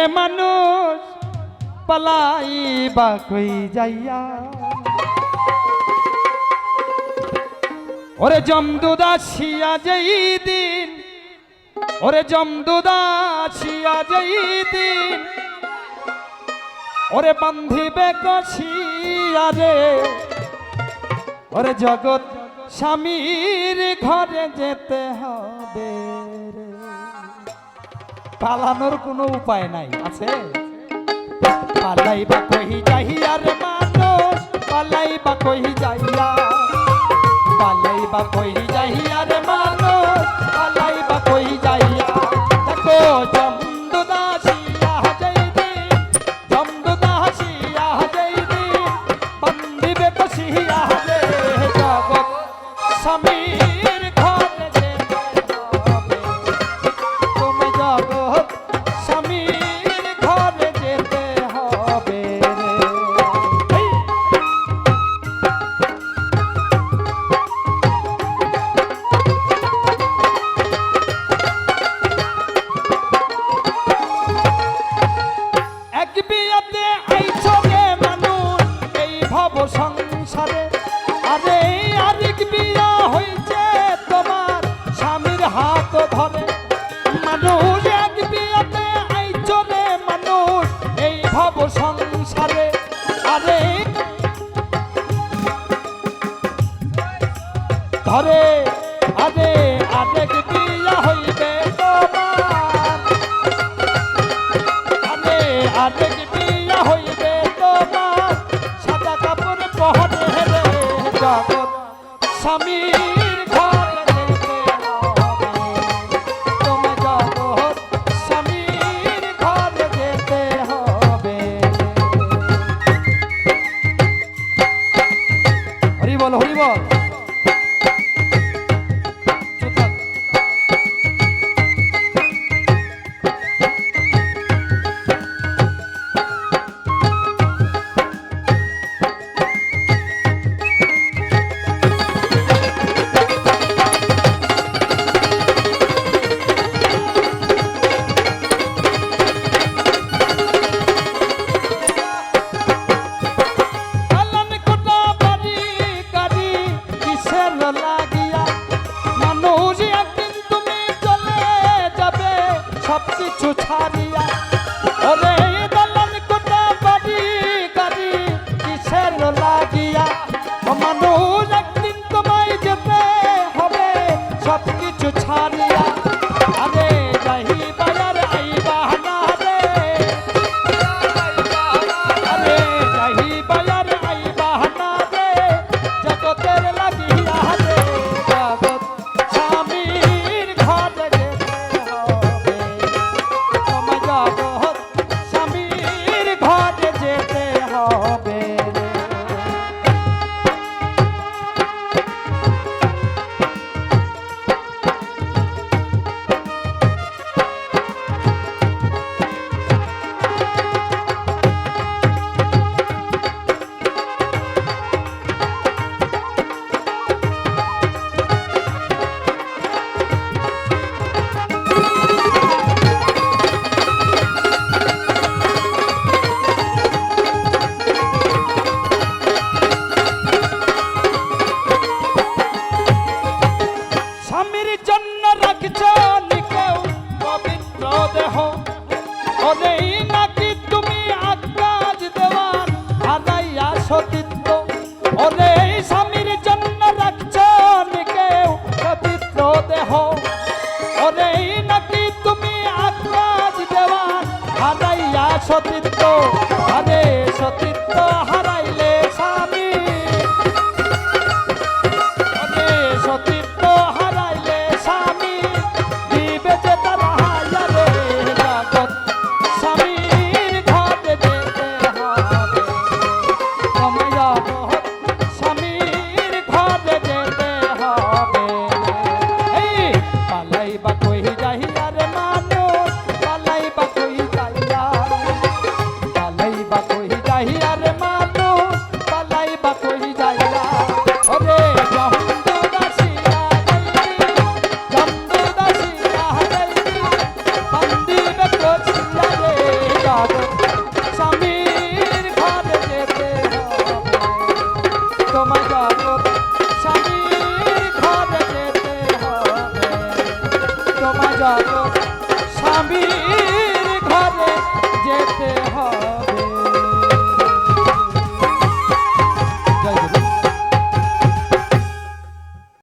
রে মানুষ পালাইবা কই যাইয়া ওরে জমদুদাসিয়া যেই দিন ওরে জমদুদাসিয়া যেই দিন ওরে বান্ধিবে কষিয়া রে ওরে জগৎ স্বামীর ঘরে যেতে হবে রে। পালানোর কোনো উপায় নাই আছে পালাইবা কহি যাইয়া রে মানুষ পালাইবা কহি যাইয়া পালাইবা কহি যাইয়া রে মানুষ পালাইবা কহি যাইয়া দেখো জমদুদাসিয়া যেই দিন জমদুদাসিয়া যেই দিন বান্ধিবে কষিয়া রে জগৎ স্বামীর ঘরে যেতে হবে তুমি জগৎ স্বামীর ঘরে যেতে হবে রে। এক বিয়াতে আইছো রে মানুষ এই ভব সংসারে আরে আরেক বিয়া হইছে তোমার স্বামীর হাত ধরে মানুষ এক বিয়াতে আইছো রে মানুষ এই ভব সংসারে আরে ধরে আরে আরেক বিয়া হইবে তোমার আরে আরেক বিয়া হইবে তোমার সাদা কাপড় পহরে রে জগৎ স্বামীর ঘরে যেতে হবে তুমি জগৎ স্বামীর ঘরে যেতে হবে হরি বল হরি বল সবকিছু ছাড়িয়া ওরে দলাল কোটা বাড়ি গাড়ি কিসের লাগিয়া মানুষ একদিন তোমায় যেতে হবে সবকিছু ছাড়িয়া আরে যাহি বাজার আইবা না রে আরে যাহি বাজার আইবা না রে জগতের লাগিয়া রে জগৎ স্বামীর ঘরে যেতে হবে জগৎ স্বামীর ঘরে যেতে হবে রে। স্বামীর জন্য রাখছ নিকেও পবিত্র দেহ ওরেই নাকি তুমি আকাজ দেওয়ার হারাইয়া সতীত্ব ওরেই স্বামীর জন্য রাখছ নিকেও পবিত্র দেহ ওরেই নাকি তুমি আকাজ দেওয়ার হারাইয়া সতীত্ব আরে সতীত্ব হারাইলে স্বামী আরে সতীত্ব হারাইলে স্বামী দিবে যে তারা রে জগৎ স্বামীর ঘরে যেতে হবে তুমি জগৎ স্বামীর ঘরে যেতে হবে এই পালাইবা কই যাইয়া রে মানুষ পালাইবা কই যাইয়া পালাইবা কই যাইয়া রে মানুষ জগৎ স্বামীর ঘরে যেতে